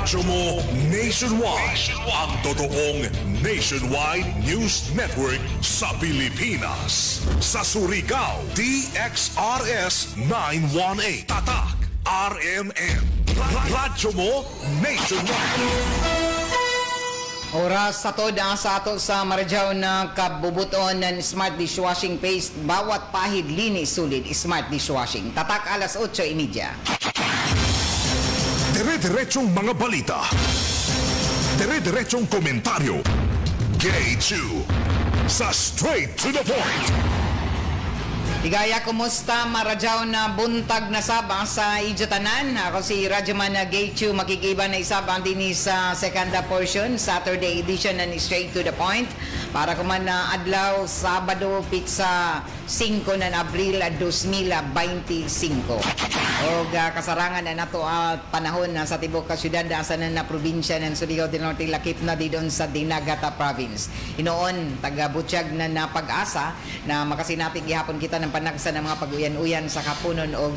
Radyo mo nationwide. Ang totoong nationwide news network sa Pilipinas. Sa Surigao, DXRS 918. Tatak RMN. Radyo mo nationwide. Oras sa to sa ato sa Maradyaw na kabubuton ng Smart Dishwashing Paste. Bawat pahid linis sulit Smart Dishwashing. Tatak alas 8:30. Dire-diretsong mga balita. Dire-diretsong komentaryo. K2 sa Straight to the Point. Ligaya, kumusta Maradyaw na buntag na sabang sa Ijatanan? Ako si Radyoman Gaychu, makikiba na isabang din sa second portion, Saturday edition ng Straight to the Point. Para kuman na adlaw, Sabado, pizza 5 ng Abril 2025. O kasarangan na nato panahon na sa tibok ka syudad sa na probinsya ng Surigao del Norte, lakip na di doon sa Dinagata Province. Inoon, taga-Butiyag na napag-asa na makasinating gihapon kita ng panagsa ng mga pag-uyan-uyan sa kapunon o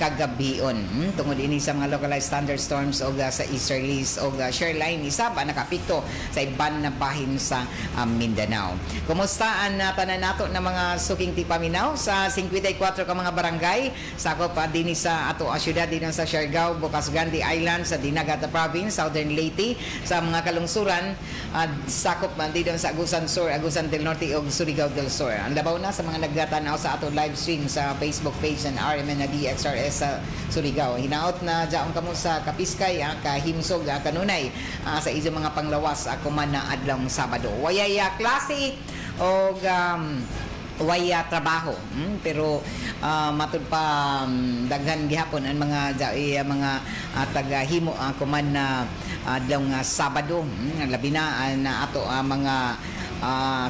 kagabion. Tungod ini sa mga localized thunderstorms o sa easterlies o shoreline, isa ba nakapikto sa iban na bahin sa Mindanao. Kumusta ang tanan nato na mga suking tipaminaw sa 54 ka mga barangay sakop din sa ato syudad din sa Siargao, Bocas Gandhi Island sa Dinagata Province, Southern Leyte, sa mga kalungsuran sakop din sa Agusan Sur, Agusan del Norte o Surigao del Sur. Ang labaw na sa mga nagtatanaw sa ato live stream sa Facebook page ng RMN na DXRS sa Surigao. Hinaot na dyaon kamo sa Kapiskay, Kahimsog, Kanunay sa iso mga panglawas ako man na adlong Sabado. Wayaya klase o waya trabaho, pero matud pa daghan gihapon ang mga tagahimo kuman na adlong Sabado, labi na ato mga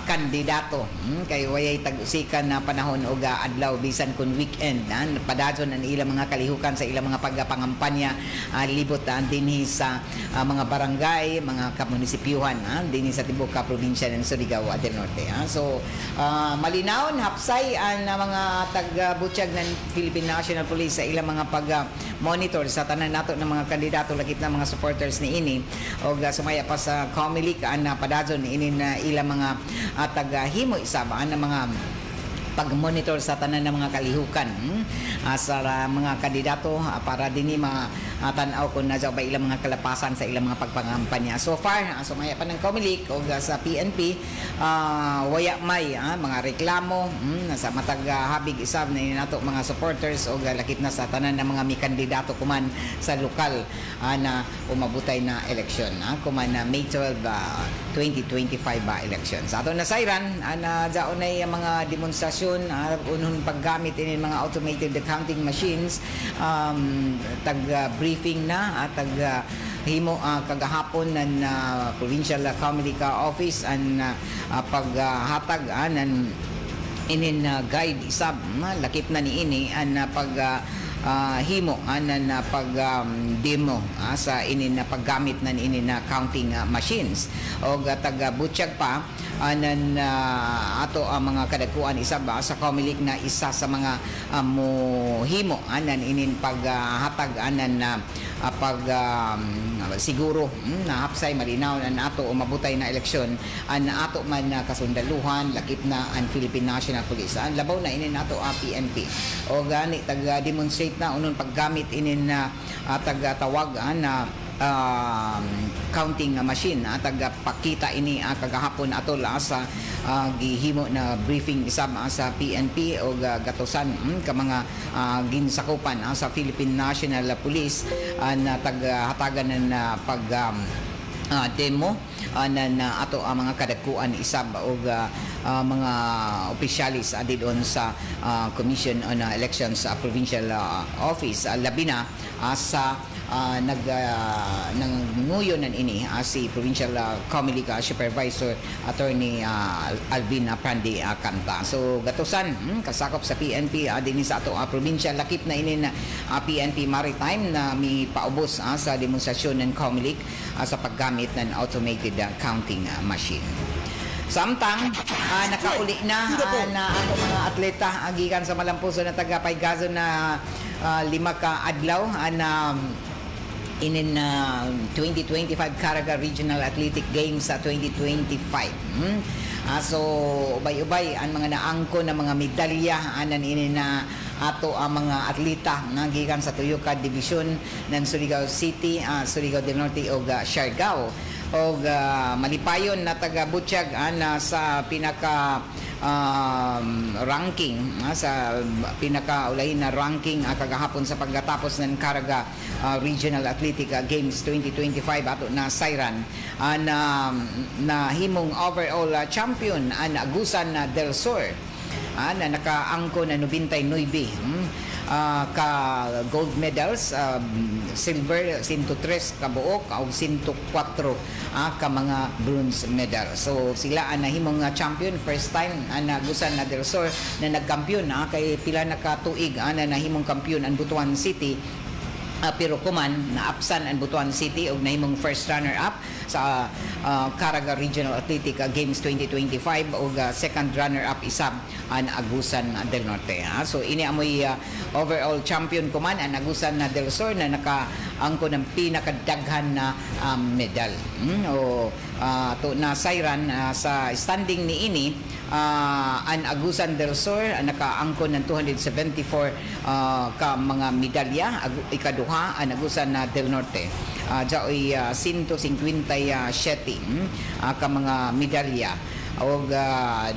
kandidato kay wayay tag-usikan na panahon o adlaw bisan kun weekend padadyon ang ilang mga kalihukan sa ilang mga pagpangampanya libot dinhi sa mga barangay, mga kamunisipyuhan dinhi sa tibuok ka probinsya ng Surigao del Norte. So malinaw hapsay ang mga taga-Butiyag ng Philippine National Police sa ilang mga pag-monitor sa tanan nato ng mga kandidato, lakip na mga supporters ni ini o sumaya pa sa Comelec na padadyon ini na ilang mga tagahimo isabaan ng mga pag-monitor sa tanan ng mga kalihukan sa mga kandidato para dinhi tanaw kung na ba ilang mga kalapasan sa ilang mga pagpangampanya. So far, sumaya pa ng Comelec o sa PNP, waya may mga reklamo sa matag habig isab na nato mga supporters o lakip na sa tanan ng mga kandidato kuman sa lokal na umabutay na eleksyon kuman na May 12, 2025 election. Sa ato na sayran na daon ay mga demonstrasyon unhon paggamit ini mga automated counting machines, briefing na at himo kagahapon ng Provincial Comelec Office ang paghatag ng inin guide isab lakip na ni ini ang himo anan pag demo sa inin na paggamit ng inin na counting machines o taga Butiyag pa anan ato ang mga kadagkuan isa ba sa Comelec na isa sa mga mohimo anan inin paghatag anan na siguro na hapsay malinaw na ato umabutay na eleksyon an ato man kasundaluhan lakip na ang Philippine National Police ang labaw na inin ato PNP o gani taga demonstrate na unon paggamit inin na taga-tawag na counting machine taga-pakita ini kagahapon atol sa gihimo na briefing isab sa PNP o gatusan ka mga ginsakupan sa Philippine National Police na taga-hatagan na pag demo na ato ang mga kadagkuan isab o mga opisyalis didon sa Commission on Elections Provincial Office labi na sa nanguyo nan ini si Provincial Comelec Supervisor Attorney Alvin Prandi Canta. So gatusan kasakop sa PNP din sa ato probinsya lakip na ini na PNP Maritime na mi paubos sa demonstrasyon ng Comelec sa paggamit ng automated counting machine. Samtang nakauli na ato mga atleta gikan sa malampuso na taga Paygazo na 5 ka adlaw na inin 2025 Caraga Regional Athletic Games sa 2025. So ubay-ubay ang mga naangko na mga medalya anan inin na ato ang mga atleta nga gikan sa tuyo ka division ng Surigao City, Surigao del Norte ug Siargao. Og malipayon na taga Butchag sa pinaka ranking sa pinakaulahin na ranking kagahapon sa pagkatapos ng Caraga Regional Athletic Games 2025 ato na Sayran na himong overall champion ang Agusan del Sur na nakaangko na 99 ka gold medals, silver 103 ka buok ug 104 ka mga bronze medal. So sila ang nahimong champion first time ang Agusan del Sur na nagkampiyon kay pila na ka tuig na nahimong kampiyon ang Butuan City. Pero kuman naapsan ang Butuan City og nahimong first runner up sa Caraga Regional Athletic Games 2025 og second runner up isab ang Agusan del Norte. So ini amoy overall champion kuman ang Agusan del Sur na nakaangko ng pinakadaghan na medal. To na Sayran sa standing ni ini ang Agusan del Sur nakaangko ng 274 ka mga medalya, ikaduha ang Agusan del Norte jaoy 157 ka mga medalya og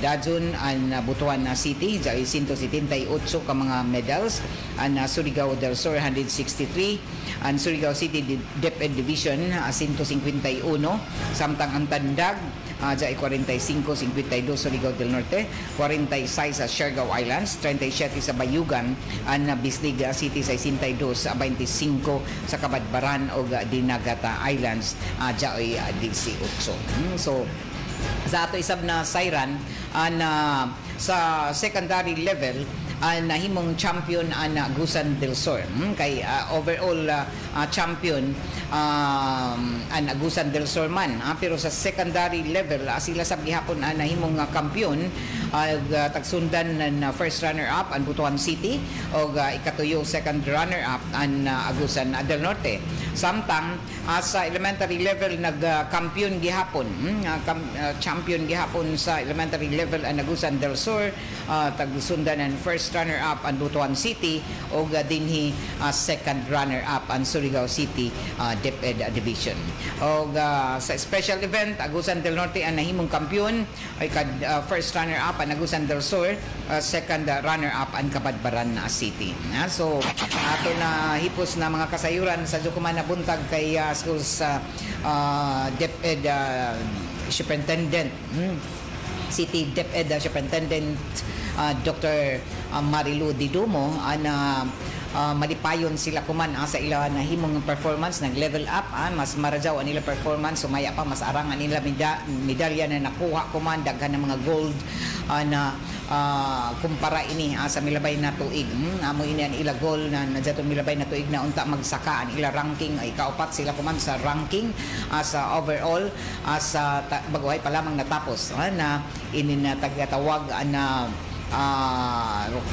dajon ang Butuan City jaoy 178 ka mga medals, ang Surigao del Sur 163, ang Surigao City DepEd Division 151, samtang ang Tandag jaoy 45-52 Surigao del Norte, 46 sa Siargao Islands, 37 sa Bayugan, ang Bislig City 62, 25 sa Kabadbaran o Dinagata Islands jaoy 18. So sa ato isab na Sayran sa secondary level nahimong champion ang Agusan del Sur kay overall champion ang Agusan del Sur man pero sa secondary level sila sab gihapon nahimong kampiyon tagsundan ng first runner up ang Butuan City og ikatuyo second runner up ang Agusan del Norte. Samtang sa elementary level nagkampiyon gihapon champion gihapon sa elementary level ang Agusan del Sur, tagsundan ng first runner up ang Butuan City og dinhi second runner up ang Surigao City DepEd Division. Og sa special event Agusan del Norte ang nahimong kampiyon ay first runner up ang Agusan del Sur, second runner up ang Kabadbaran City. So ato na hipos na mga kasayuran sa Dukuman na buntag kay schools DepEd Superintendent City DepEd Superintendent Dr. Marilu Didumo malipayon sila kuman sa ila na himong performance, nag level up mas marajaw ang nila performance, sumaya pa mas arang ang nila medalya na nakuha kuman daghan ng mga gold na kumpara ini sa milabay na tuig. Amo ini ang ila goal na nadyaton milabay na tuig na unta magsaka ang ila ranking ay kaupat sila kuman sa ranking sa overall sa baguhay pa lamang natapos na ini na tagatawag na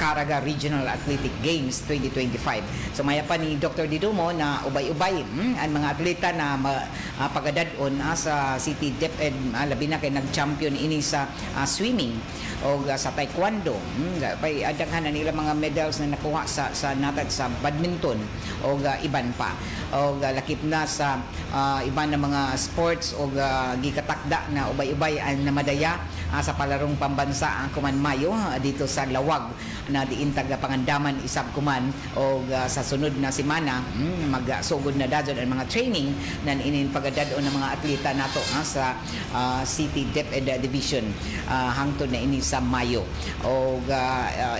Caraga Regional Athletic Games 2025. So maya pa ni Dr. Didumo na ubay-ubay ang mga atleta na pagadadon sa City DepEd labi na kay nag-champion ini sa swimming o sa taekwondo. Pay adaghan na nila mga medals na nakuha sa natad sa badminton o iban pa. O lakip na sa iban na mga sports o gikatakda na ubay-ubay ang namadaya sa palarong pambansa kuman Mayo dito sa Lawag na diintag pangandaman isab kuman o sa sunod na semana magsugod na dadon ang mga training nan inin pagadadon ng mga atleta nato sa City DepEd Division hangtod na ini sa Mayo o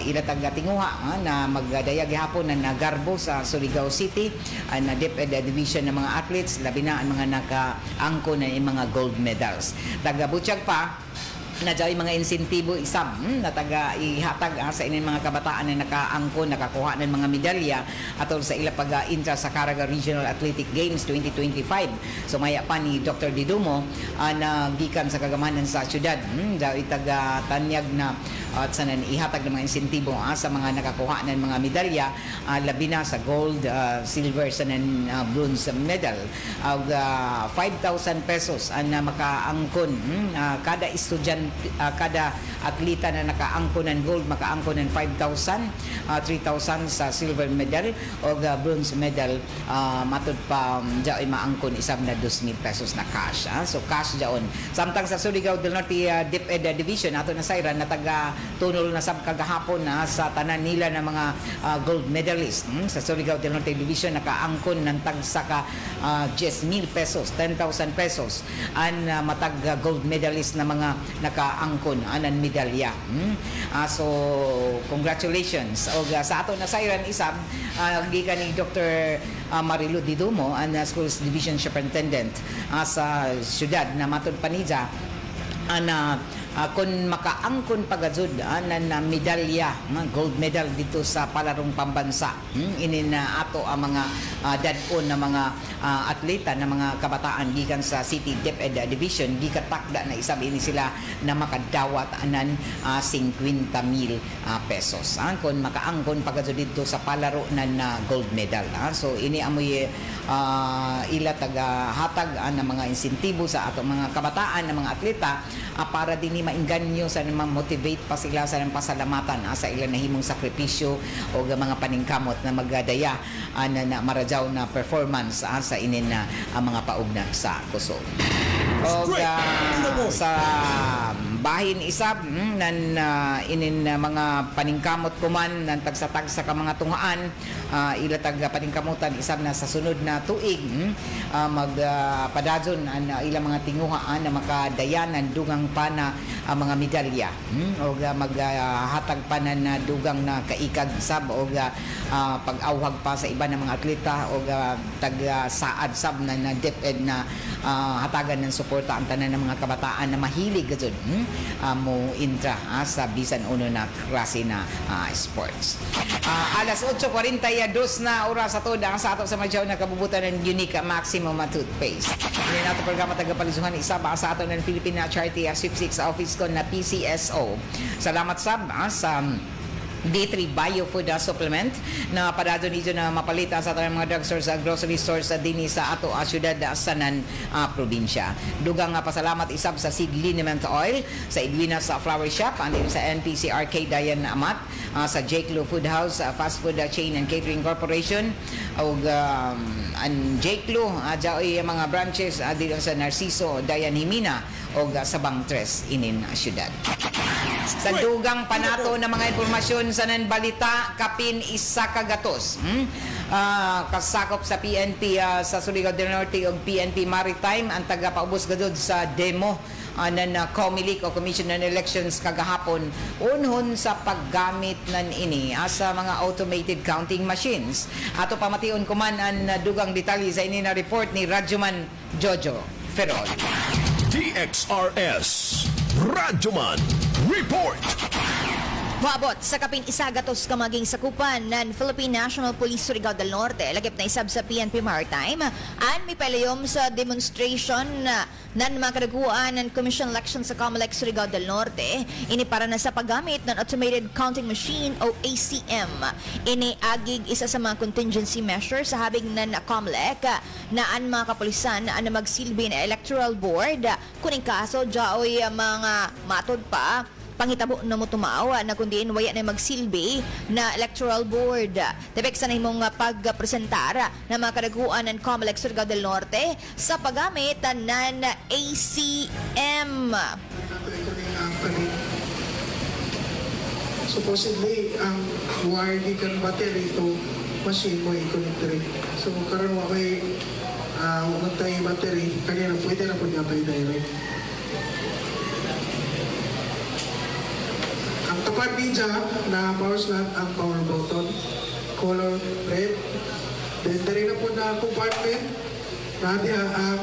ilatag tinguha na magdaya gihapon na nagarbo sa Surigao City na DepEd Division ng mga athletes labi na ang mga nakaangko na yung mga gold medals. Taga-Butchag pa na dyan mga insentibo isab na taga ihatag sa ining mga kabataan na nakaangko, nakakuha ng mga medalya atol sa ila pag-intra sa Caraga Regional Athletic Games 2025. So maya pa ni Dr. Didumo na gikan sa kagamanan sa syudad dyan taga tanyag na at sa ihatag ng mga insentibo sa mga nakakuha ng mga medalya, labi na sa gold, silver, sa bronze medal. 5,000 pesos ang makaangkon kada estudyante, kada atleta na nakaangkon ng gold makaangkon ng 5,000, 3,000 sa silver medal o bronze medal matud pa dyan maangkon isang na 2,000 pesos na cash. So cash dyan. Samtang sa Surigao del Norte DepEd Division ato na sayran na taga tunol na sab kagahapon sa tanan nila ng mga gold medalist. Sa Surigao del Norte Division nakaangkon ng tagsa ka 10,000 pesos, 10,000 pesos ang matag gold medalist na mga nakaangkon anan medalya. So congratulations. O sa ato na sayran isab gikan ni Dr. Marilu Didumo ang Schools Division Superintendent sa syudad na matud panija kung makaangkon pagazud na medalya, gold medal dito sa palarong pambansa. Inin na ato ang mga dadon na mga atleta na mga kabataan gikan sa City DepEd Division gikatakda na isab ini sila na makadawat anan 50,000 pesos. Kung makaangkon pagazud dito sa palaro na gold medal. So ini amoy ila taga hatag ang mga insentibo sa ato mga kabataan na mga atleta para din mainganyo sa motivate pa sila sa pasalamatan sa ilang nahimong sakripisyo o mga paningkamot na magdaya na maradyaw na performance sa inin na mga paugna sa kusog. O sa bahin isab nan inin mga paningkamot kuman nan tagsa-tagsa ka mga tungaan ilatag paningkamutan isab na sa sunod na tuig magpadadyon ang ilang mga tinguhaan na makadayanan dugang pa na mga medalya o maghatag pa na dugang na kaikag sab o pag-awhag pa sa iba ng mga atleta o tag-saad sab na DepEd na hatagan ng suporta ang tanan ng mga kabataan na mahilig gud mo intra sa bisan uno na klase na sports. Alas 8:42 na oras sa toda sa ato sa madyaw na kabubutan ng Unique Maximum toothpaste. Ini nato programa tagapalisuhan isa ba sa ato ng Philippine Charity Sweepstakes Office ko na PCSO. Salamat sab sa D3 Biofood Supplement na parado nito na mapalita sa ating mga drugstores sa grocery stores sa dini sa ato syudad sanan probinsya. Dugang pasalamat isab sa Seed Liniment Oil sa Edwina sa Flower Shop and sa NPC Arcade Dayan Amat sa Jake Lo Food House Fast Food Chain and Catering Corporation o Jake Lo jaoy mga branches dito sa Narciso Dayan Himina o sa Bangtres inin syudad. Sa dugang panato na mga impormasyon sa nanbalita kapin isa kagatos. Kasakop sa PNP sa Surigao del Norte o PNP Maritime ang tagapaubos gadod sa demo ng COMELEC o Commission on Elections kagahapon unhon sa paggamit nan ini sa mga automated counting machines. Ato pamation kuman ang dugang detalye sa ini na report ni Radyoman Jojo Ferrol. TXRS Radyoman Report. Moabot sa kapin isa gatos ka maging sakupan ng Philippine National Police Surigao del Norte lagip na isab sa PNP Maritime an may palayom sa demonstration nan makadaguan ng Commission Election sa COMELEC Surigao del Norte ini para na sa paggamit ng automated counting machine o ACM. Ini agig isa sa mga contingency measures sa habig ng COMELEC na an mga kapulisan na magsilbi na electoral board kuning kaso jaoy mga matod pa pangitabo na mo tumaawa na kundiin waya na magsilbi na electoral board. Tepek sa nimong pagpresentar na mga kadaguan ng COMELEC Surigao del Norte sa paggamit ng ACM. Supposedly, ang wire di kan battery ito, machine mo i-connect. So, karon wa kay umantay battery, kanina pwede na po niya tayo direct. Ang tapat ninja na power slot ang power button, color red. Then dari na po na compartment na diha ang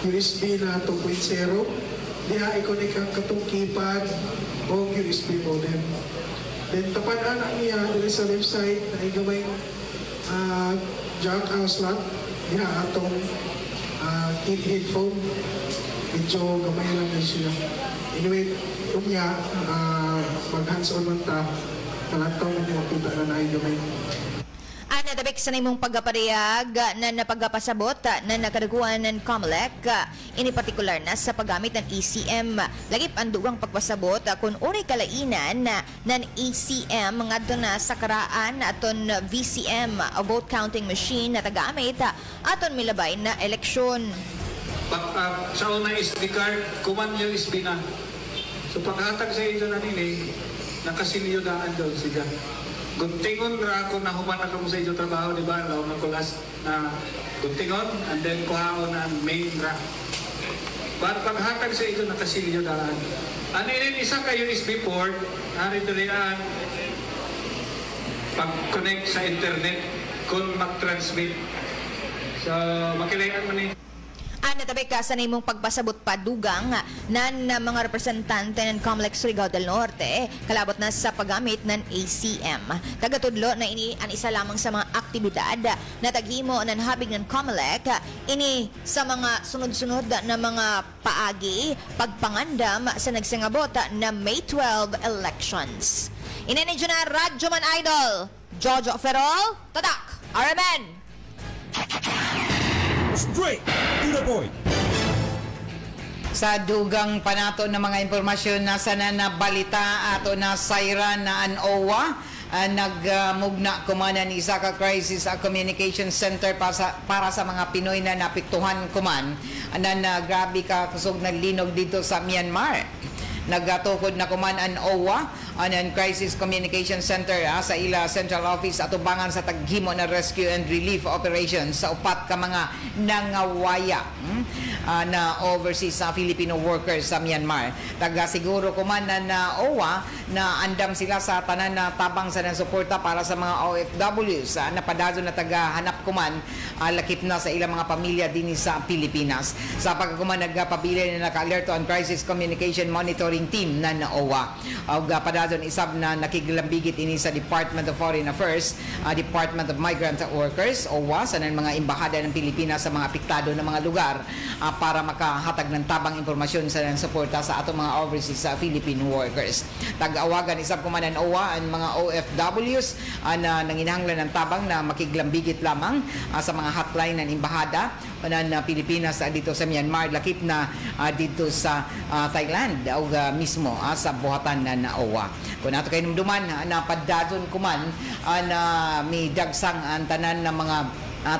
USB na 2.0. Diha i-connect ang katong keypad o USB modem. Then tapat na niya diri sa left side na igamay jack ang slot. Diha atong headphone. Medyo gamay lang na siya. Anyway, niya mag-hands-on man ta, nalantaw na makita na naay Ana dabek sa nimong pagpaparehag na napagpasabot na nakadaguan ng COMELEC ini partikular na sa paggamit ng ECM. Lagip ang dugang pagpasabot kung unay kalainan ng ECM ngadto na sa karaan aton VCM o vote counting machine na tagamit aton milabay na eleksyon. Sa una SD card, kuman yung SB na. So paghatag sa inyo na nini, nakasilyo daan doon siya. Guntingon ra ako na humanag ako sa inyo trabaho, di ba? Laon ako last na guntingon, and then kuhaon ang main ra. Paghatag sa inyo, nakasilyo daan. Ano yun, isa ka USB port, narito riyan, pag-connect sa internet, kung mag-transmit. So, makilayan mo ni. Ana tabi ka sa nimong pagpasabot padugang nan mga representante ng COMELEC Surigao del Norte kalabot na sa paggamit ng ACM. Tagatudlo na ini ang isa lamang sa mga aktibidad na taghimo ng habig ng COMELEC ini sa mga sunod-sunod na mga paagi pagpangandam sa nagsingabot na May 12 elections. Inanidyo na Radyoman Idol Jojo Ferrol, Tadak, RMN. Straight to the point. Sa dugang panato ng mga impormasyon na sana na balita ato na sayra na an OWA nagmugna kumanan ni isa ka crisis communication center para sa mga Pinoy na napiktuhan kuman na grabe ka kusog na linog dito sa Myanmar. Nagatukod na kuman an OWA an Crisis Communication Center sa ila central office atubangan sa taghimo na rescue and relief operations sa upat ka mga nangawaya na overseas sa Filipino workers sa Myanmar. Taga-siguro kuman na OWA na andam sila sa tanan na tabang sa suporta para sa mga OFWs na padado na taga-hanap kuman lakip na sa ilang mga pamilya din sa Pilipinas. Sa pagkakuman nagpabilin na naka-alerto ang Crisis Communication Monitoring Team na OWA. Padadon isab na nakiglambigit ini sa Department of Foreign Affairs, Department of Migrant Workers, OWA, sa mga embahada ng Pilipinas sa mga apektado na mga lugar para makahatag ng tabang impormasyon sa suporta sa atong mga overseas Philippine workers. Tag-awagan isab kuman ng OWA ang mga OFWs na nanginahanglan ng tabang na makiglambigit lamang sa mga hotline ng embahada ng Pilipinas dito sa Myanmar, lakip na dito sa Thailand o mismo sa buhatan na OWA. Kung nato kayo numduman na padadon kuman na may dagsang ang tanan ng mga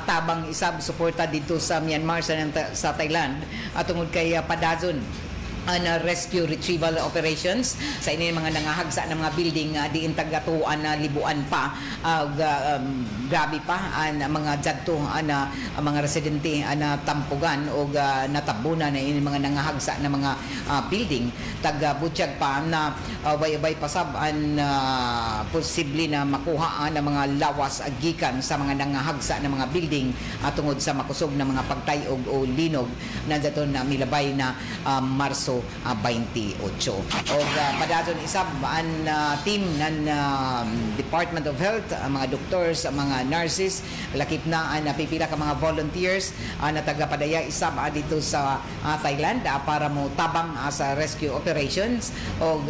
tabang isab suporta dito sa Myanmar sa Thailand at tungod kay padadon rescue retrieval operations sa ini mga nangahagsa ng mga building diin tagatuan na libuan pa grabe pa ang mga jadto na mga residente na tampugan o natabunan na ini mga nangahagsa na mga building taga-butyag pa na way-way pasab ang posible na makuha ng mga lawas gikan sa mga nangahagsa na mga building tungod sa makusog na mga pagtayog o linog na daton na milabay na Marso 28. O padadon isab ang team ng Department of Health, mga doctors, mga nurses, lakip na napipila ka mga volunteers na taga-padaya isab dito sa Thailand para mo tabang sa rescue operations o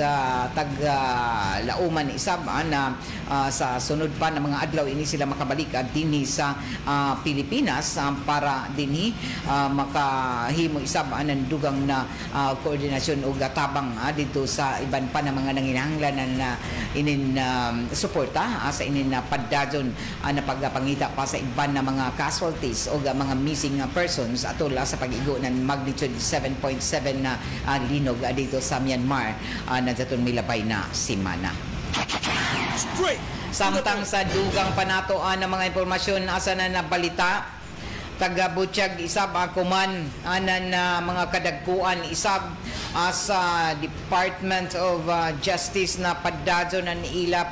taga-lauman isab na sa sunod pa ng mga adlaw ini sila makabalik dinhi sa Pilipinas para dinhi makahimo isab ng dugang na koordinasyon o tabang dito sa iban pa ng mga nanginahanglan na inin suporta sa inin padadyon na pagpangita pa sa iban na mga casualties o mga missing persons atol sa pag-igo ng magnitude 7.7 na linog dito sa Myanmar na daton milabay na simana. Samtang sa dugang panatoan ng mga impormasyon asa na nabalita taga-butyag isab kuman na mga kadagkuan isab sa Department of Justice na padadyo na ila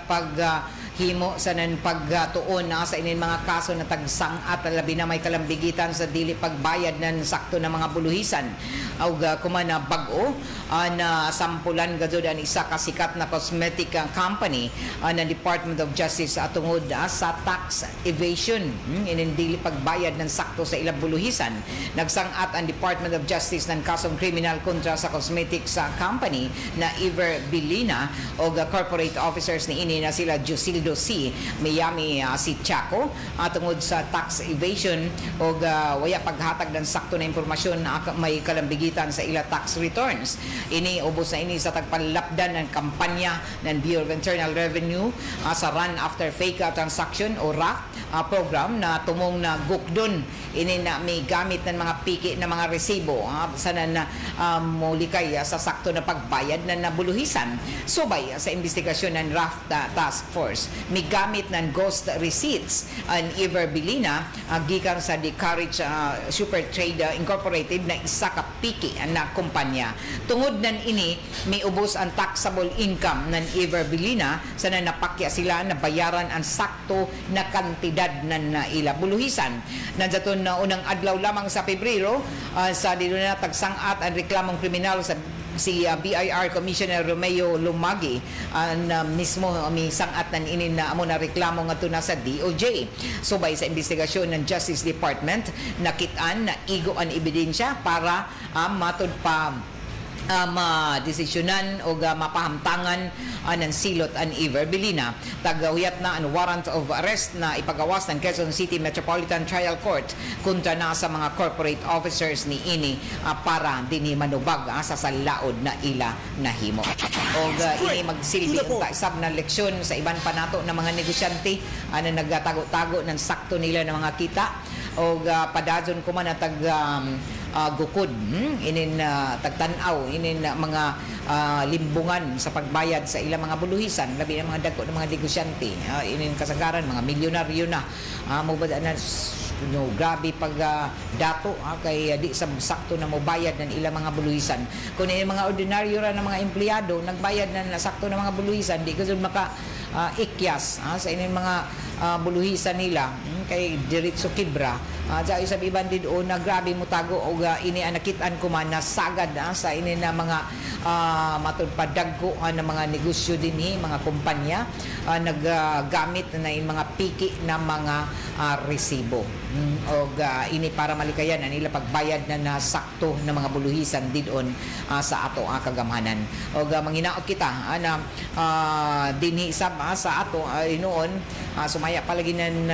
himo sa nan pagtuon sa inin mga kaso na tagsang-at labi na may kalambigitan sa dili pagbayad ng sakto na mga buluhisan. Og kumana bag-o na sampulan gazud ang isa ka sikat na cosmetic company ng Department of Justice tungod sa tax evasion. Inin dili pagbayad ng sakto sa ilang buluhisan. Nagsang-at ang Department of Justice ng kasong kriminal kontra sa cosmetics company na Ever Bilina o corporate officers ni ini na sila Josildo C. Miami si Chaco tungod sa tax evasion o waya paghatag ng sakto na impormasyon na may kalambigitan sa ila tax returns. Ini ubos na ini sa tagpalapdan ng kampanya ng Bureau of Internal Revenue sa Run After Fake Transaction o RAF program na tumong na gukdon ini na may gamit ng mga piki na mga resibo sana na mulikay sa sakto na pagbayad na nabuluhisan. Subay sa investigasyon ng RAF Task Force, may gamit ng ghost receipts ang Ever Bilina gikan sa The Courage Super Trade Incorporated na isa ka piki na kumpanya. Tungod nan ini, may ubos ang taxable income ng Ever Bilina sana napakya sila na bayaran ang sakto na kantidad ng ila buluhisan. Nandiyaton na unang adlaw lamang sa Pebrero sa dito na tagsang-at ang reklamong kriminal sa si BIR Commissioner Romeo Lumagi mismo may sangat nan inin na amo na reklamo nga na sa DOJ. Subay sa investigasyon ng Justice Department, nakitaan na igo ang ebidensya para matud pa madesisyonan o mapahamtangan ng silot ang Ever Bilina. Tagawiyat na ang warrant of arrest na ipagawas ng Quezon City Metropolitan Trial Court kontra na sa mga corporate officers ni ini para dinhi manubag sa salaod na ila nahimo. O ini magsilbi ang taisab na leksyon sa iban pa nato na mga negosyante na nagtago-tago ng sakto nila ng mga kita o padadyon ko man na gukod inin tagtanaw inin mga limbungan sa pagbayad sa ilang mga buluhisan labi ng mga dagko ng mga negosyante inin kasagaran mga milyonaryo na mubada na grabe pag dato kay di sa sakto na mobayad ng ilang mga buluhisan. Kung yung mga ordinaryo ra ng mga empleyado nagbayad na sakto ng mga buluhisan, di kasi maka ikyas sa ining mga buluhisan nila kay diretso kibra. Sa isang iban din na grabe mo tago o ini nakitaan ko man na sagad sa ini na mga matulpadagko ng mga negosyo din mga kumpanya naggamit na yung mga piki na mga resibo. O ini para malikayan ang nila pagbayad na sakto ng mga buluhisan didon sa ato kagamhanan. O manginaot kita na dinhi isab sa ato inoon sumaya palagi ng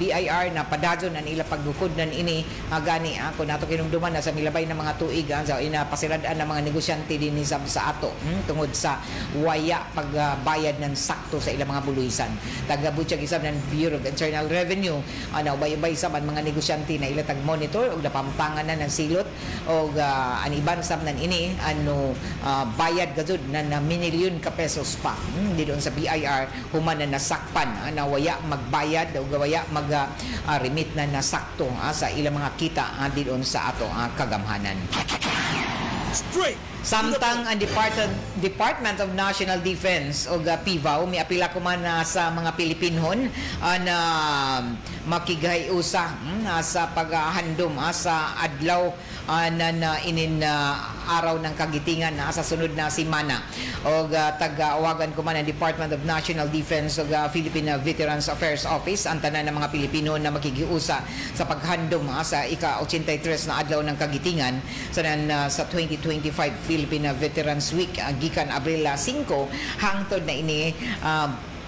BIR na padadyon ang ila paggukod ng ini gani kung nato kinumduman na sa milabay ng mga tuig sa inapasiradaan ng mga negosyante din sa ato tungod sa waya pagbayad ng sakto sa ilang mga buluhisan. Tagabutyag isab ng Bureau of Internal Revenue na ubay-ubay sa mga negosyante na ilatag monitor o napamtangan na ng silot o ang iban sab nan ini bayad gazud na minilyon ka pesos pa dito sa BIR human na nasakpan na waya magbayad o waya mag-remit na nasakto sa ilang mga kita dito sa ato kagamhanan. Straight. Samtang ang Department of National Defense o PIVAO may apila ko man sa mga Pilipinhon na makigayusa sa paghandom sa adlaw na inin araw ng kagitingan sa sunod na simana. O tag-awagan ko man ang Department of National Defense o Philippine Veterans Affairs Office ang tanan ng mga Pilipino na makigiusa sa paghandom sa ika-83 na adlaw ng kagitingan sa 2025 Philippine Veterans Week gikan Abril 5 hangtod na ini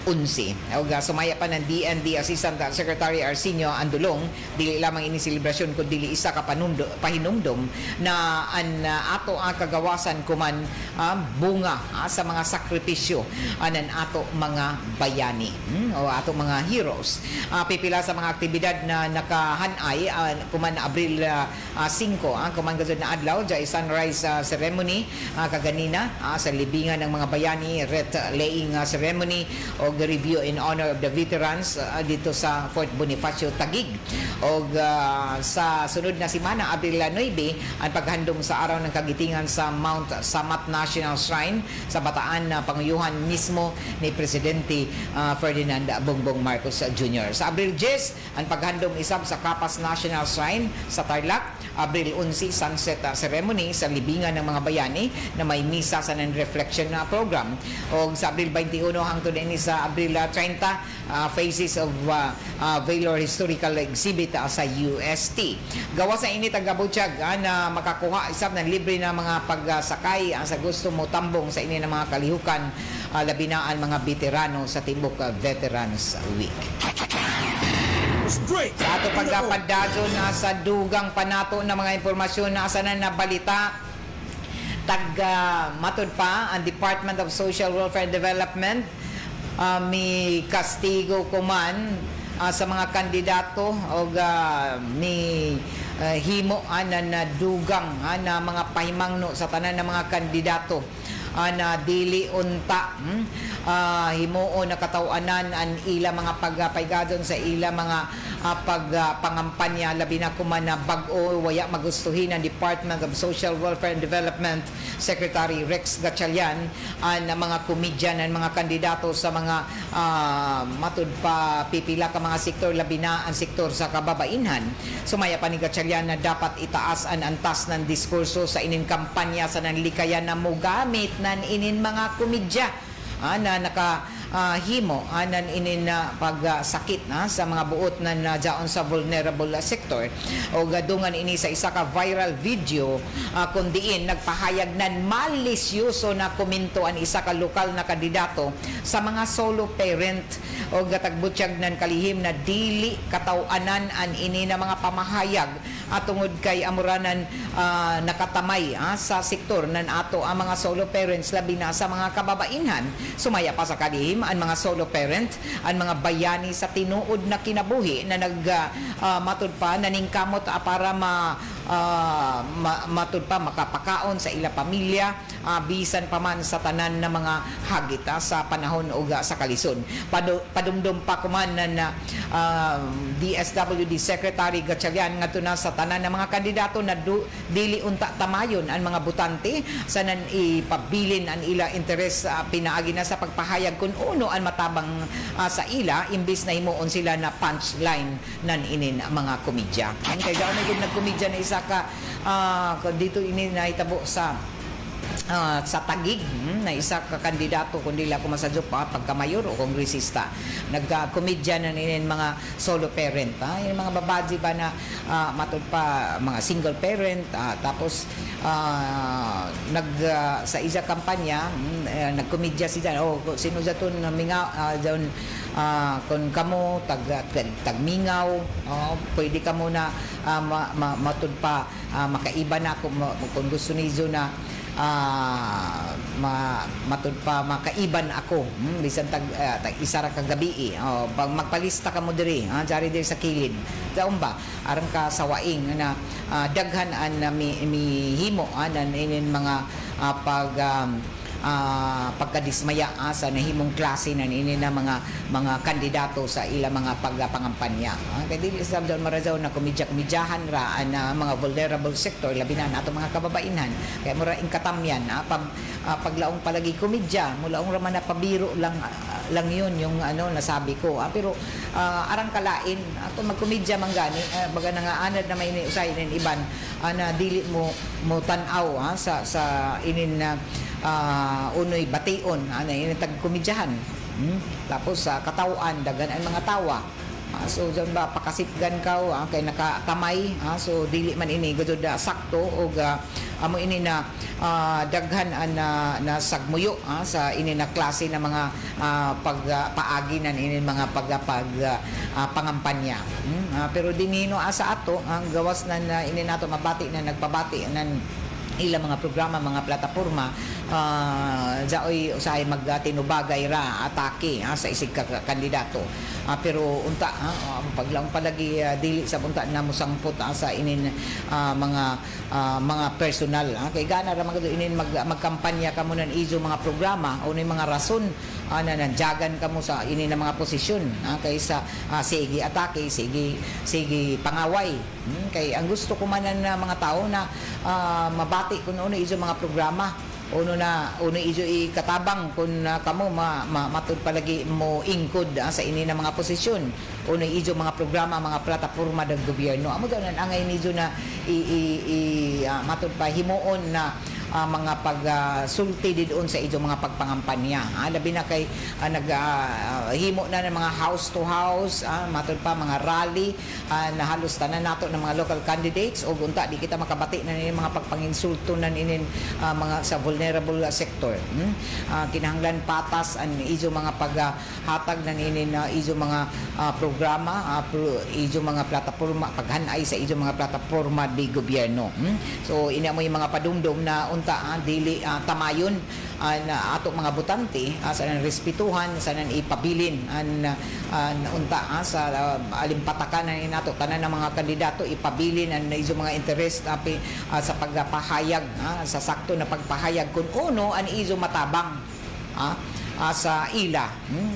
11. Sumaya pa ng DND Assistant Secretary Arsenio Andulong, dili lamang ini selebrasyon kun dili isa ka pahinumdom na an ato ang kagawasan kuman bunga sa mga sakripisyo anan ato mga bayani o ato mga heroes. Pipila sa mga aktibidad na nakahanay kuman Abril 5 kuman gazud na adlaw jay sunrise ceremony kaganina sa libingan ng mga bayani ret laying ceremony o review in honor of the veterans dito sa Fort Bonifacio Taguig. O sa sunod na semana, Abril 9, ang paghandom sa araw ng kagitingan sa Mount Samat National Shrine sa Bataan na panguyuhan mismo ni Presidente Ferdinand Bongbong Marcos Jr. Sa Abril 10, ang paghandom isab sa Kapas National Shrine sa Tarlac. Abril 11, sunset ceremony sa libingan ng mga bayani na may misa sa non-reflection program. O sa Abril 21 hangtod din sa Abril 30, Faces of Valor Historical Exhibit sa UST. Gawa sa init ang gabutyag na makakuha isab ng libre na mga pagsakay sa gusto mo tambong sa ini ng mga kalihukan, labi na ang mga veterano sa Timbuk Veterans Week. Straight. Sa ato pagkapadadyo na sa dugang panato ng mga impormasyon na asanan na balita, matod pa ang Department of Social Welfare and Development may kastigo kuman sa mga kandidato o may himo na dugang na mga pahimangno sa tanan ng mga kandidato na dili unta himuon na katawanan ang ila mga pagpaygadon sa ila mga pagpangampanya, labi na kuman na bag-o waya magustuhin ang Department of Social Welfare and Development Secretary Rex Gatchalian ang mga komedyan ng mga kandidato sa mga matud pa pipila ka mga sektor, labi na ang sektor sa kababainhan. Sumaya pa ni Gatchalian na dapat itaas ang antas ng diskurso sa inin kampanya sa nanlikayan na mugamit ng inin mga komedya na nakahimo nan inin na pagsakit sa mga buot na nadyaon sa vulnerable sector. O gadungan ini sa isa ka viral video kundiin nagpahayag nan malisyoso na komento ang isa ka lokal na kandidato sa mga solo parent o gatagbutyag nan kalihim na dili katawanan an ini na mga pamahayag tungod kay amuranan nakatamay sa sektor nan ato ang mga solo parents, labi na sa mga kababainhan. Sumaya pa sa kalihim ang mga solo parent, ang mga bayani sa tinuod na kinabuhi na matud pa naningkamot para matud pa makapakaon sa ila pamilya, bisan pa man sa tanan na mga hagit sa panahon o sa kalisod. Padumdum pa kuman na DSWD Secretary Gatchalian ngadto na sa tanan ng mga kandidato na dili unta tamayon ang mga butante sa nan ipabilin ang ila interes pinaagi na sa pagpahayag kun uno ang matabang sa ila imbis na himuon sila na punchline nan inin mga komedya. Ang kay daw na gud nagkomedya na isa ka dito ini nahitabo sa Taguig na isa ka kandidato kundi la kumasadyo pa pagkamayor o kongresista nagkomedya na ninin mga solo parent yung mga babaji ba na matud pa mga single parent tapos sa isa kampanya nagkomedya sila sino daton mingaw dawn kung kamo tagmingaw pwede ka muna matud pa makaiba na kung gusto niyo na matud pa makaiban ako bisan tag isa ra ka gabi pag magpalista ka mo diri jari diri sa kilid daon ba aron ka sawaing na daghan an mihimo nan inin mga pagkadismaya sa nahimong klase na ini na mga kandidato sa ila mga pagpangampanya. Kaya dili sa daw marajaw na komedya-komedyahan ra na mga vulnerable sector labi na ato mga kababainhan. Kaya mura inkatamyan paglaong palagi komedya, mulaong raman na pabiro lang yun yung nasabi ko. Pero arang kalain ato magkomedya man gani baga nga anad na may usay nin iban na dili mo tan-aw sa inin na unoy bation ini tagkomedyahan tapos sa katawan dagan ang mga tawa so diyan ba pakasitgan ka kay nakatamay so dili man ini gud sakto og amo ini na daghan na sagmuyo sa ini na klase na mga pagpaagi nan ini mga pangampanya pero dinino sa ato ang gawas na ini nato mabati na nagpabati nan ilang mga programa, mga plataporma jaoy usahay magtinubagay ra atake sa isig kandidato pero unta paglang palagi dili sa unta na musangpot sa inin mga personal kay gana ra magado inin magkampanya ka mo nan izo mga programa o mga rason nanjagan ka mo sa ini na mga posisyon kaysa sige atake, sige pangaway. Kay ang gusto ko man na mga tao na mabati kung ano iso mga programa uno iso ikatabang kung kamo matud palagi mo ingkod sa ini na mga posisyon uno iso mga programa mga plataporma ng gobyerno amo daw angay niso na matud pa himuon na mga pagsulti doon sa ijo mga pagpangampanya. Labi na kay naghimo na ng mga house to house, matod pa mga rally na halos tanan nato ng mga local candidates o unta di kita makabati na nini mga pagpanginsulto na nini mga sa vulnerable sector. Kinahanglan patas ang ijo mga paghatag na nini na ijo mga programa, ijo mga plataporma paghanay sa ijo mga plataporma di gobyerno. So ina mo yung mga padumdum na dili tamayon na ato mga butante sa respetuhan sa ipabilin unta sa alimpatakan na nato tanan ng mga kandidato ipabilin ang iso mga interest sa pagpahayag sa sakto na pagpahayag kun uno ang iso matabang sa ila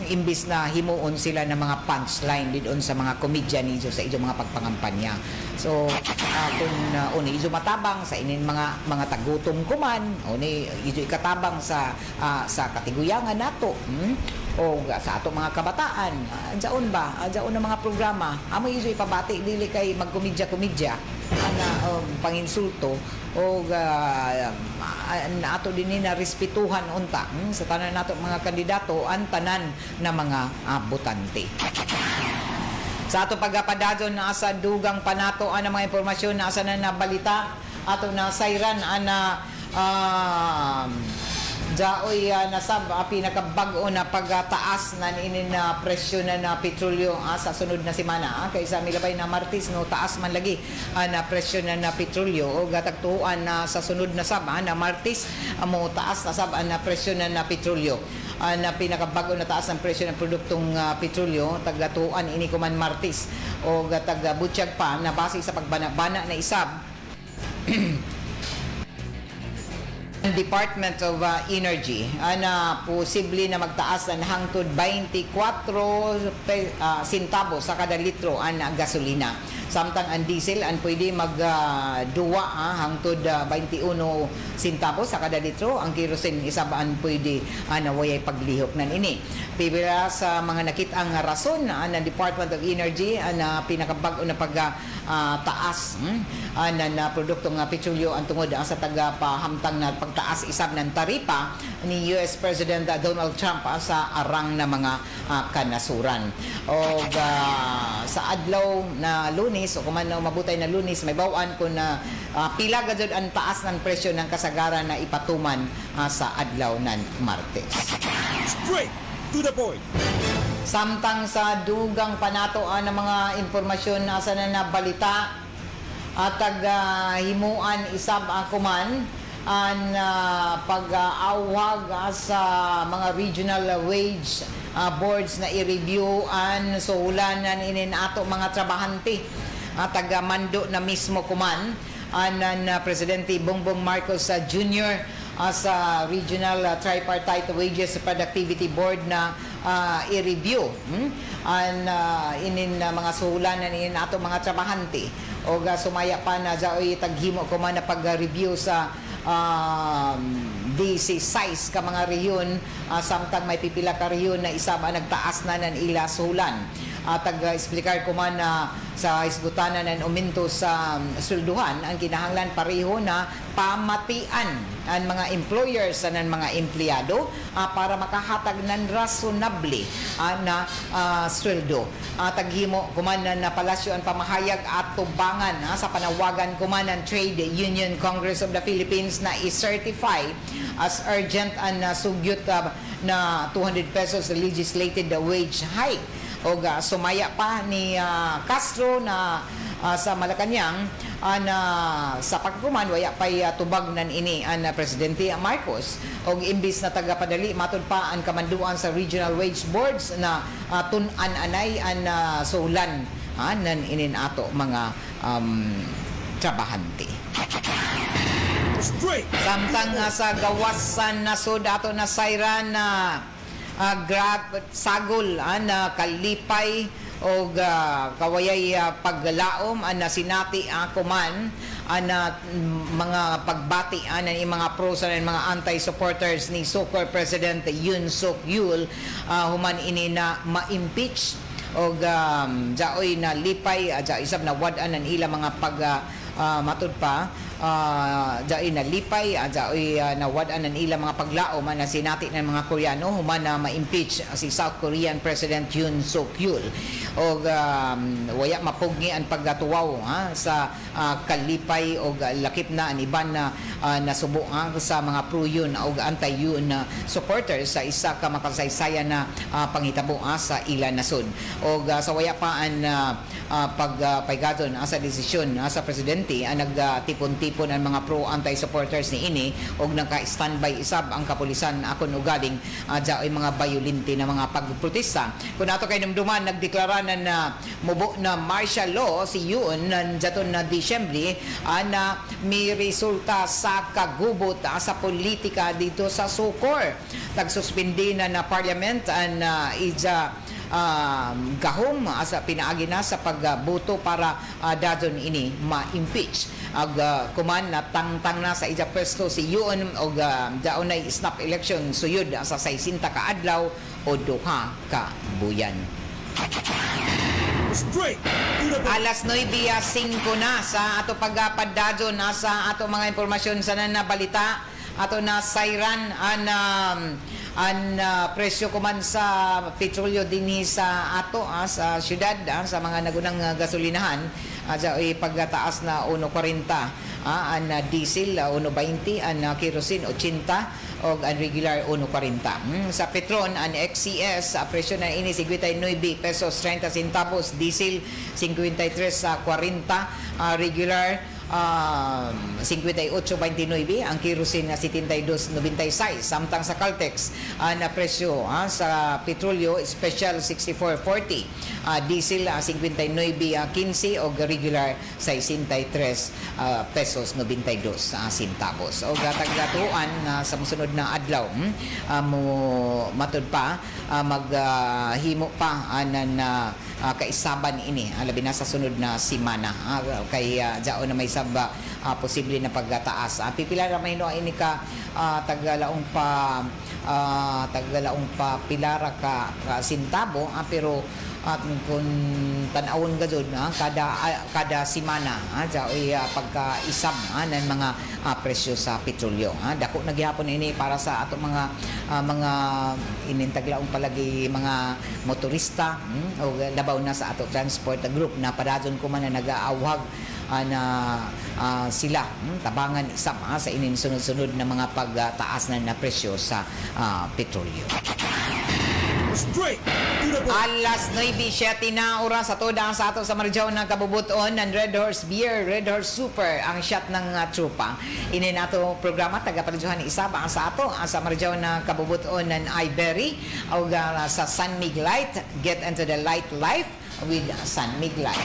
imbis na himuon sila ng mga punchline didon sa mga comedian iso sa iso mga pagpangampanya. So kung uni iso matabang sa inin mga tagutom kuman uni iso ikatabang sa katiguyangan nato o sa ato mga kabataan adyaon na mga programa amo iso ipabati dili kay magkomedya na panginsulto o ato din na respetuhan unta sa tanan nato mga kandidato ang tanan na mga botante. Sa ato pagpadadon na sa dugang panato ang mga impormasyon na asa na nabalita ato na sayran ana Jaoy nasab pinakabag-o na pagtaas na inin na presyo na petrolyo sa sunod na semana kaysa milabay na Martes no taas man lagi na presyo na petrolyo o gatagtuan na sa sunod na sab na Martes mo taas na sab na presyo na petrolyo na pinakabago na taas ang presyo ng produktong petrolyo tagatuan ini kuman Martes o gatagbutyag pa na base sa pagbana-bana na isab Department of Energy na posible na magtaas ng hangtod 24 centavos sa kada litro ang gasolina. Samtang ang diesel ang pwede magduwa hangtod 21 centavos sa kada litro. Ang kerosene isabaan pwede nawayay paglihok nan ini. Pibira sa mga nakitang rason ng Department of Energy na pinakabag-o na pagtaas na produktong petrolyo ang tungod sa tagapahamtang na pagtaas isab ng taripa ni US President Donald Trump sa arang na mga kanasuran. O sa adlaw na Lunes o kuman na mabutay na Lunes may bawaan ko na pila gajud ang taas ng presyo ng kasagaran na ipatuman sa adlaw ng Martes. Straight to the point. Samtang sa dugang panatoan ng mga impormasyon na sa nabalita at himuan isab kuman ang pag-awag sa mga regional wage boards na i-review ang sulanan inin ato mga trabahante taga-mando na mismo kuman ang Presidente Bongbong Marcos Jr. Sa Regional Tripartite Wages Productivity Board na i-review ang inin mga sulanan inin ato mga trabahante o sumaya pa na jaoy taghimo ko man na pag-review sa DC size ka mga rehiyon samtang may pipila ka rehiyon na isa ba nagtaas na ng ila sulan tag-explicar ko man na sa isgutanan ng uminto sa swelduhan ang kinahanglan pareho na pamatian ang mga employers ng mga empleyado para makahatag ng rasonable na sweldo. Taghimo kuman na palasyo ang pamahayag at tubangan sa panawagan kuman ng Trade Union Congress of the Philippines na i-certify as urgent ang sugyot na 200 pesos legislated wage hike. O sumaya pa ni Castro na sa Malacanang na sa pagkuman waya pay tubag nan ini ang Presidente Marcos og imbis na tagapadali matud pa ang kamanduan sa regional wage boards na tun-an anay ang sulan nan inin ato mga trabahante. Straight. Samtang sa gawasan na sud ato na sayran na sagol na kalipay o kawayay paglaom na sinati ako man na mga pagbati ng mga pros and mga anti-supporters ni Soccer President Yoon Suk Yeol human ini na ma-impeach o jaoy na lipay isab na wad-an ang ilang mga matud pa jaoy na lipay jaoy na wad-an ang ilang mga paglaom na sinati ng mga Koreano human na ma-impeach si South Korean President Yoon Suk Yeol o waya mapugni ang pagatuwaw sa kalipay o lakip na ang iban na nasubo sa mga pro-Yoon o anti-Yoon na supporters sa isa ka makasaysayan na panghitabo sa ilang nasod o sa waya pa ang pagpaygadon sa desisyon sa presidente nagtipon-tipon ang mga pro-anti-supporters ni ini o naka-standby isab ang kapulisan akon ugaling ay mga bayolente na mga pagprotesta. Kung ato kay dumduman nagdeklara na mubo na martial law si Yoon jaton na Disyembre na may resulta sa kagubot sa politika dito sa Sukor. Tagsuspindi na parliament ang gahom sa pinaagi na sa pagboto para dadon ini ma-impeach kuman na tangtang na sa ija pwesto si Yoon og daonay snap election suyod sa 60 ka adlaw o duha ka buyan. Straight to the point. Alas 9:05 na sa ato pagpadadyon sa ato mga impormasyon sa nabalita ato na sayran ang presyo kuman sa petrolyo dinhi sa ato sa syudad sa mga nagunang gasolinahan ay pagtaas na 1.40 ang diesel 1.20 ang kerosene 80 o ang regular 1.40 sa petron ang XCS presyo na ini 59 pesos 30 centavos diesel 53.40 regular 58.29 ang kerosene na 72.96 samtang sa Caltex na presyo sa petrolyo special 64.40 diesel 59.15 o regular 63 pesos 92 centavos o gatag-gatuan sa musunod na adlaw mo matud pa maghimo pa na kaisaban ini labi na sa sunod na semana kay jao na may posible na pagtaas pipila ra may no ini ka taggalaong pa pilara ka sintabo pero kung tan-awon gajud kada semana jaoy pagkaisab ng mga presyo sa petrolyo dako na gihapon ini para sa ato mga inintaglaong palagi mga motorista o labaw na sa ato transport group na padadyon ko man na nagaawhag na sila tabangan isam sa inin sunod-sunod na mga pagtaas na presyo sa petrolyo. Straight to the point. Alas 9:07 na oras sa toda sa ato sa Marjaw ng kabubuton ng Red Horse Beer, Red Horse Super ang shot ng trupa. Ini nato programa taga-paridyohan ni isa ba sa ato sa Marjaw ng kabubuton ng Iberry o sa San Mig Light, Get into the Light Life with San Mig Light.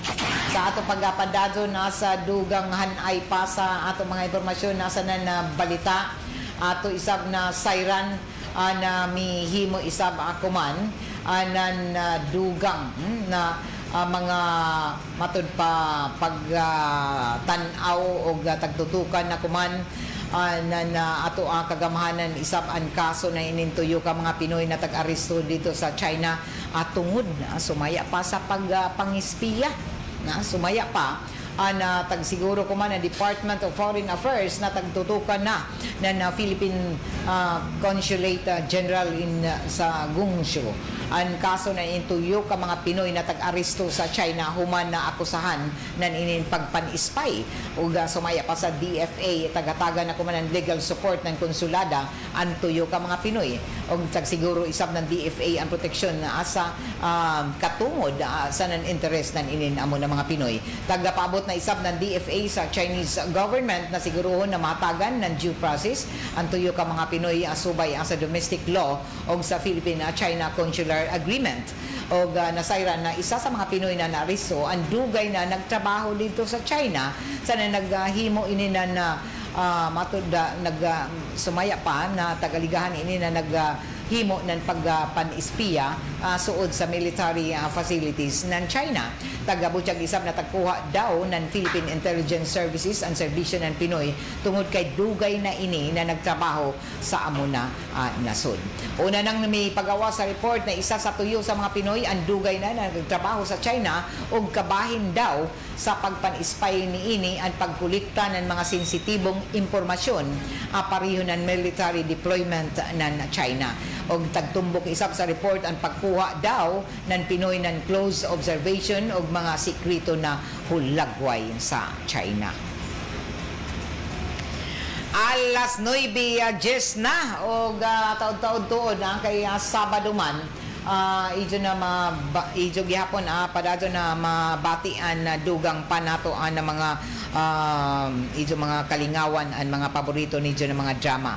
Sa ato pagpadadyo nasa dugang hanay pa sa ato mga impormasyon nasa na balita ato isab na sayran na mihimo isab ako man anan dugang na mga matud pa pagtanaw o tagtutukan na kuman na ato ang kagamahanan isab ang kaso na inintuyo ka mga Pinoy na tag-aresto dito sa China tungod sumaya pa sa pagpangispiya sumaya pa na tagsiguro ko man ang Department of Foreign Affairs na tagtutukan na Philippine Consulate General sa Guangzhou ang kaso na intuyo ka mga Pinoy na tag-aresto sa China human na akusahan na inin pagpan-spy ug sumaya pa sa DFA tagataga na kuman ang legal support ng konsulada ang tuyo ka mga Pinoy ug tagsiguro isab ng DFA ang proteksyon na asa katungod sa nan interest ng inin amo na mga Pinoy tagapaabot na isab ng DFA sa Chinese government na sigurohon na matagan ng due process ang tuyo ka mga Pinoy asubay sa domestic law o sa Philippine-China Consular Agreement o nasayran na isa sa mga Pinoy na nariso ang dugay na nagtrabaho dito sa China sa na naghimo ini na matud sumaya pa na tagaligahan ini na himo ng pagpan-espiya suod sa military facilities ng China. Tagabutyag isab na tagkuha daw ng Philippine Intelligence Services ang serbisyo ng Pinoy tungod kay dugay na ini na nagtrabaho sa amuna nasod. Una nang may pagawa sa report na isa sa tuyo sa mga Pinoy ang dugay na nagtrabaho sa China ug kabahin daw sa pagpan-spy niini ang pagkulikta ng mga sensitibong impormasyon pareho ng military deployment ng China. Og tagtumbok isab sa report ang pagkuha daw ng Pinoy ng close observation og mga sikrito na hulagway sa China. Alas 9:10 na og taud-taud tuod kay Sabado man ijo gihapon padadto na mabatian na dugang panatoan ng mga ijo mga kalingawan ang mga paborito ni ng mga drama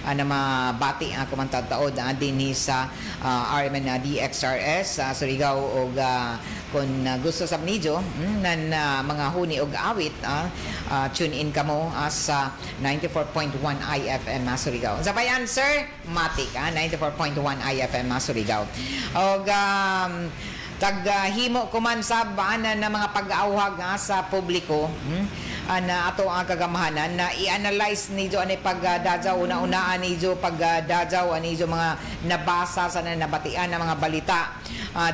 na mabati kumantad-taod dinhi sa RMN DXRS Surigao og kung gusto sa nijo nan mga huni og awit tune in kamo sa 94.1 IFM Surigao. Sa bayan sir matik 94.1 IFM Surigao. Og taghimo kuman sa baanan na mga pag-aawhag sa publiko na ato ang kagamahanan na i-analyze nijo ani pagdadyaw una-unaan nijo pagdadyaw ani nijo mga nabasa sa nabatian na mga balita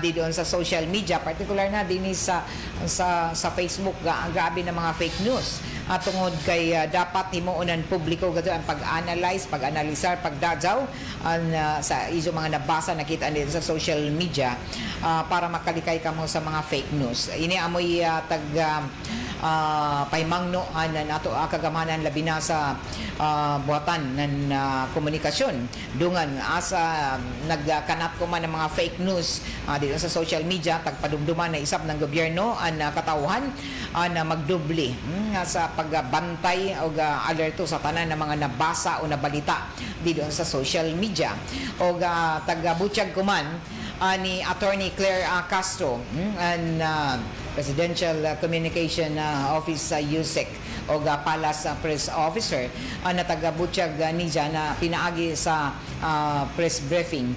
di doon sa social media, particular na din sa Facebook grabe na mga fake news tungod kay dapat himuonan publiko gadto ang pag-analyze, pag-analisar, pagdadyaw sa ijo mga nabasa nakita nila sa social media para makalikay kamo sa mga fake news. Ini amoy paimangno nato kagamanan labi na sa buhatan ng komunikasyon dungan asa nagkanat ko man ng mga fake news dito sa social media tagpadumduman na isab ng gobyerno ang katawhan na magdubli sa pagbantay o alerto sa tanan ng mga nabasa o nabalita dito sa social media o tagabutyag kuman ni Attorney Claire Castro and Presidential Communication Office USEC o Palace Press Officer na tagabutyag niya na pinaagi sa press briefing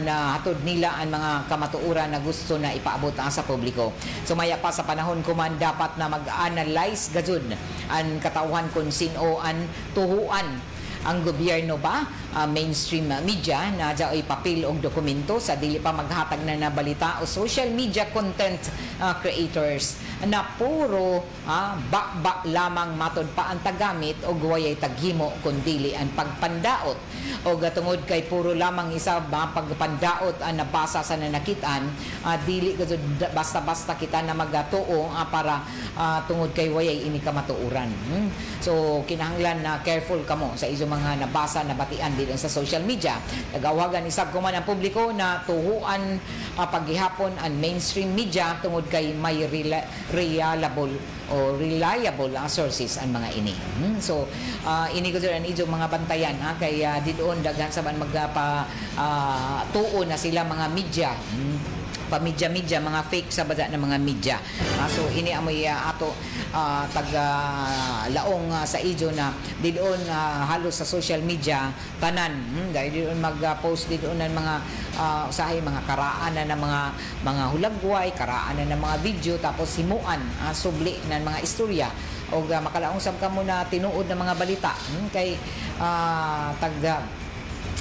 na hatod nila ang mga kamatuoran na gusto na ipaabot sa publiko. Sumaya pa sa panahon kuman dapat na mag-analyze gajud ang katawhan kung sino ang tuhuan ang gobyerno ba mainstream media na dyaoy papel og dokumento sa dili pa maghatag na nabalita o social media content creators na puro bakba lamang matod pa ang tagamit o guwayay taghimo kundi ang pagpandaot o gatungod kay puro lamang isa pagpandaot ang nabasa sa nanakitaan dili gud basta-basta kita na magatuo para tungod kay wayay ini kamatuoran. So kinahanglan na careful kamo sa iso mga nabasa na batian dito sa social media. Nagawagan isab ko man ang publiko na tuhuan paghihapon ang mainstream media tungod kay may reliable sources ang mga ini. So ini ko ang ijo mga bantayan kay didoon daghan sa man tuon na sila mga media pamidya-midya, mga fake sa bada ng mga media. So ini amoy ato laong sa ijo na didoon halos sa social media tanan dahil didoon mag-post didoon ng mga usahay mga karaanan ng mga hulagway, karaanan ng mga video tapos himuan subli ng mga istorya o makalaong sab kamo na tinuod ng mga balita kay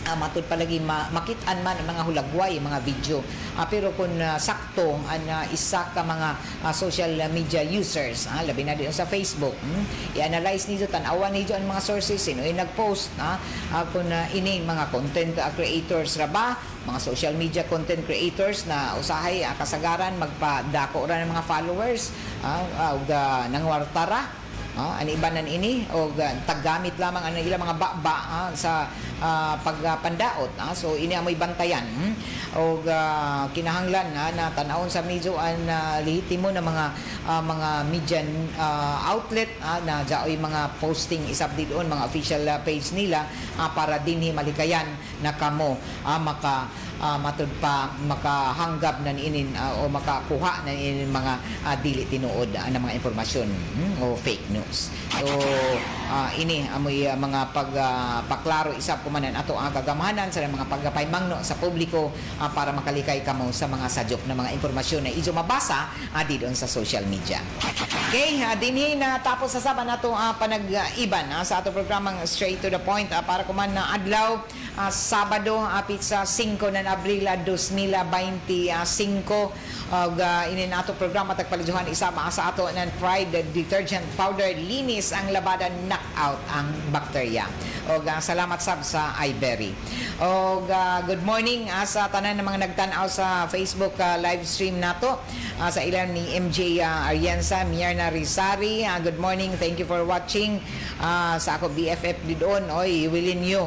matud palagi makitaan man ang mga hulagway, mga video. Pero kung sakto ang isa ka mga social media users, labi na din sa Facebook, i-analyze niyo, tanawan niyo ang mga sources, sino yung nag-post, kung ini mga content creators ra ba, mga social media content creators na usahay kasagaran magpadako ra ng mga followers, nangwartara, ang ibanan ini o taggamit lamang ang ilang mga bakba sa pagpandaot. So ini amoy bantayan o kinahanglan na tanawon sa medyo ang lehitimo na mga media outlet na jaoy mga posting isab doon mga official page nila para dinhi malikayan na kamo matud pa makahanggap na niinin o makakuha na niinin mga dili tinuod na mga impormasyon o fake news. So ini amoy mga pagpaklaro isa kumanan ato ang kagamahanan sa mga pagpaymangno sa publiko para makalikay kamo sa mga sadyok na mga impormasyon na ijo mabasa didon sa social media. Okay, dinhi na tapos sa saban nato panag-iban sa ato programang Straight to the Point para kuman na adlaw Sabado apit sa 5 ng Abril 2025 ini nato programa tagpalijuhan isama sa ato ng Pride detergent powder linis ang labadan knockout ang bakterya. Og salamat sab sa iBerry. Og good morning sa tanan ng mga nagtan-aw sa Facebook live stream nato sa ilan ni MJ Arienza, Mierna Rizari. Good morning, thank you for watching. Sa ako BFF didon oy willing you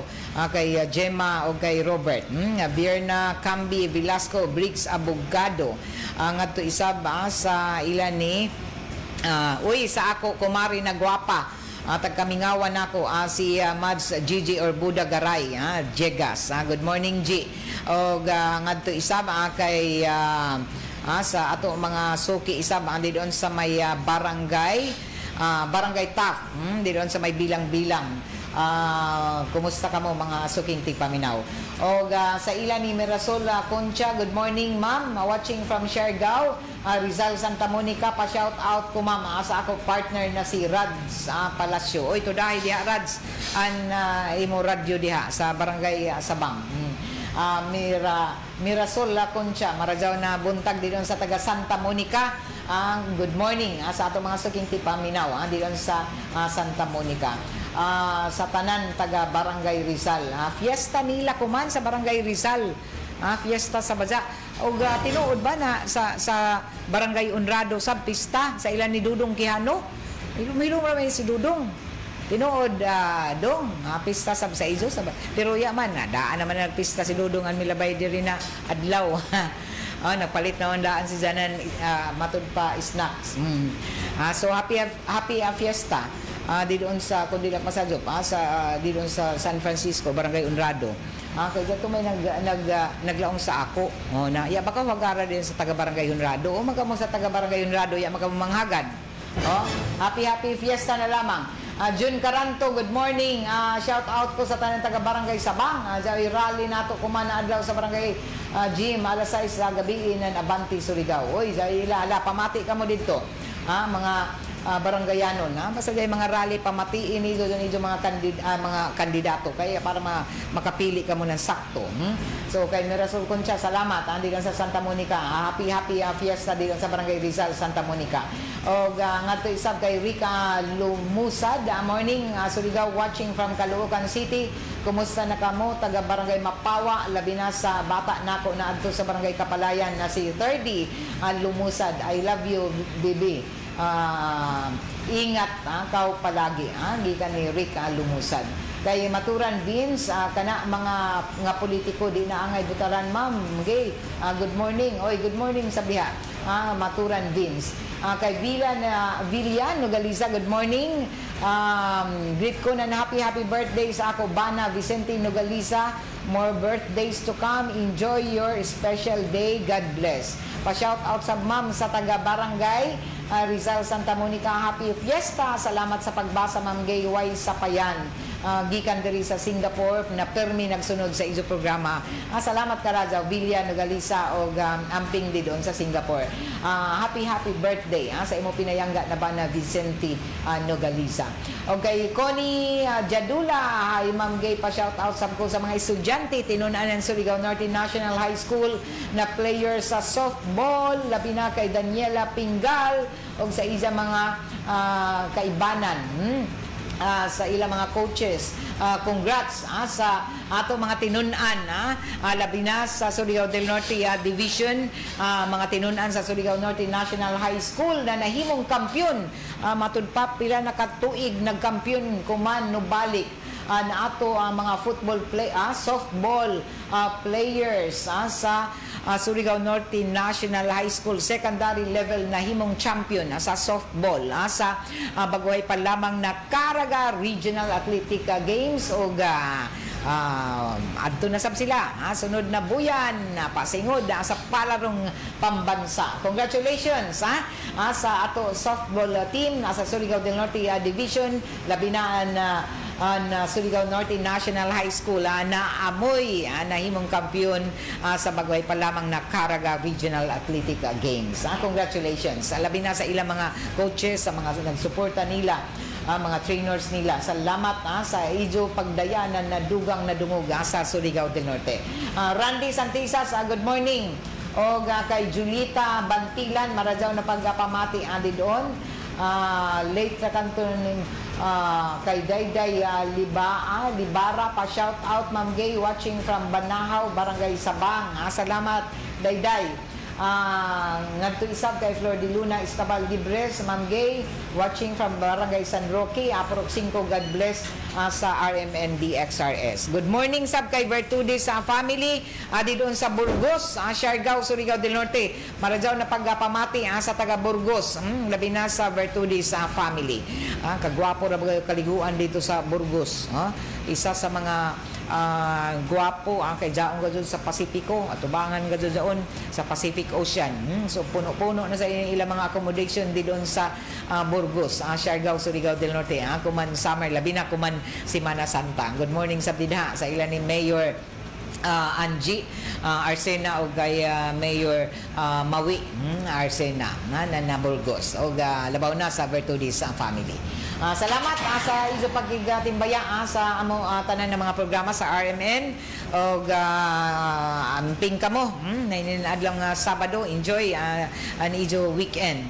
kay Gemma o kay Robert. Bierna Cambi Velasco Briggs Abogado ngadto isab sa ilan ni uy sa ako kumari na gwapa tagkamingawan ako si Mads Gigi Orbuda Garay Jegas. Good morning G. Og ngadto isab kay sa ato mga suki isab andi doon sa may barangay Taft di doon sa may bilang-bilang. Kumusta ka mo mga suking tigpaminaw? O sa ilan ni Mirasol Concha, good morning ma'am, watching from Siargao, Rizal Santa Monica, pa shout out ko ma'am sa ako partner na si Rads Palacio. Oy to dahil diha Rads an imo radyo diha sa barangay Sabang. Mirasol Concha, marajaw na buntag dito sa taga Santa Monica. Good morning sa ato mga suking tipaminaw dito sa Santa Monica. Sa tanan taga Barangay Rizal. Fiesta nila kuman sa Barangay Rizal. Fiesta sa Baja. O tinuod ba na sa Barangay Unrado sa pista sa ilan ni Dudong Quijano? Milong ramay si Dudong. Tinuod dong pista sa izo sa pero ya man daan naman ang pista si Dudong an milabay diri na adlaw. Nagpalit na daan si Janan matud pa snacks. So happy fiesta. Di doon sa kundi lang masadyo di doon sa San Francisco Barangay Unrado. Kaya dito may naglaong sa ako na ya baka wagara din sa taga Barangay Unrado o magamo sa taga Barangay Unrado ya magamanghagan. Happy fiesta na lamang. June Caranto, good morning. Shout out ko sa tanang taga Barangay Sabang. Sa rally nato kumana adlaw sa Barangay Gym alas 6 sa gabi in Abanti Surigao. Oy, sa ila pamati ka mo dito. Mga barangayanon basta gay mga rally pamatiin nido mga kandidato kaya para makapili ka mo ng sakto. So kay Mirasol Concha, salamat andi lang sa Santa Monica. Happy fiesta di sa Barangay Rizal Santa Monica. Og ngadto isab kay Rica Lumusad, morning Surigao watching from Caloocan City. Kumusta na kamo taga Barangay Mapawa labi na sa bata nako na adto sa Barangay Kapalayan na si 30 Lumusad. I love you baby. Ingat kau palagi gikan ni Rick Lumusad. Kay Maturan Vince kana mga politiko di na angay butaran ma'am. Okay. Good morning. Oy, good morning sa biha. Maturan Vince. Kay Villan Nogaliza, good morning. Greet ko na happy birthday sa ako Bana Vicente Nogaliza. More birthdays to come. Enjoy your special day. God bless. Pa-shout out sa ma'am sa taga Barangay Rizal Santa Monica. Happy fiesta. Salamat sa pagbasa ma'am Gayway Sapayan. Gikan diri sa Singapore na permi nagsunod sa ijo programa. Salamat karaja Villa Nogalisa og amping di doon sa Singapore. Happy birthday sa imo pinayangga na Bana Vicente Nogalisa. Okay, Connie Jadula, hi ma'am Gay, pa shout out sa mga estudyante tinunan ng Surigao Norte National High School na player sa softball, labi na kay Daniela Pingal og sa isa mga kaibanan. Sa ilang mga coaches. Congrats sa ato mga tinunan labi na sa Surigao del Norte Division, mga tinunan sa Surigao Norte National High School na nahimong kampyon. Matud pa pila nakatuig nagkampyon kuman no balik na ato mga softball players sa Surigao Norte National High School secondary level na himong champion sa softball sa baguhay pa lamang na Caraga Regional Athletic Games o adto na sab sila. Sunod na buyan, pasingod sa palarong pambansa. Congratulations sa ato softball team sa Surigao del Norte Division, labi na ang Surigao Norte National High School na amoy nahimong kampiyon sa bagway pa lamang na Caraga Regional Athletic Games. Congratulations. Labi na sa ilang mga coaches, sa mga nagsuporta nila, mga trainers nila. Salamat sa ijo pagdayanan na dugang na dungog sa Surigao del Norte. Randy Santisas, good morning. O kay Julita Bantilan, maradyaw na pagpamati andi doon. Late na kanto kay Dayday Libara pa shout out Ma'am Gay, watching from Banahaw, Barangay Sabang. Salamat Dayday. Ngadto isab kay Flor de Luna Estabal Libres, Ma'am Gay, watching from Barangay San Roque, Aprok 5, God bless sa RMND XRS. Good morning sab kay Bertudes sa family di doon sa Burgos, Siargao, Surigao del Norte. Maradyaw na pagpamati sa taga Burgos, labi na sa Bertudes sa family. Kagwapo ra ba kaliguan dito sa Burgos. Isa sa mga guwapo kay Jaong gadyon sa Pasipiko, atubangan gadyon doon sa Pacific Ocean. So puno-puno na sa ilang mga accommodation di doon sa Burgos, Siargao, Surigao del Norte. Kuman summer, labi na kuman Semana Santa. Good morning sa bidha sa ilan ni Mayor Angie Arsena o kay Mayor Mawi Arsena na Burgos o labaw na sa Bertudes sa family. Salamat sa iso pagigatimbaya sa amo tanan ng mga programa sa RMN o amping kamo adlang Sabado. Enjoy an ijo weekend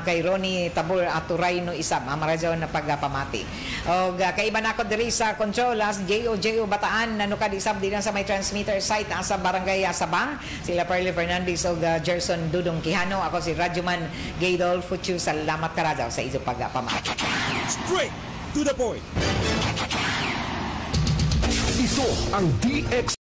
kay Ronnie Tabor Aturay no isab maradyaw na pagpamati o kay iban ako diri sa control JO Bataan nanukad isab din sa may transmitter site sa Barangay Sabang, sila Perle Fernandez o Gerson Dudong Quijano. Ako si Radyoman Gaydol Futsu. Salamat karadyaw sa iso pagpamati. Straight to the point. Ito ang DX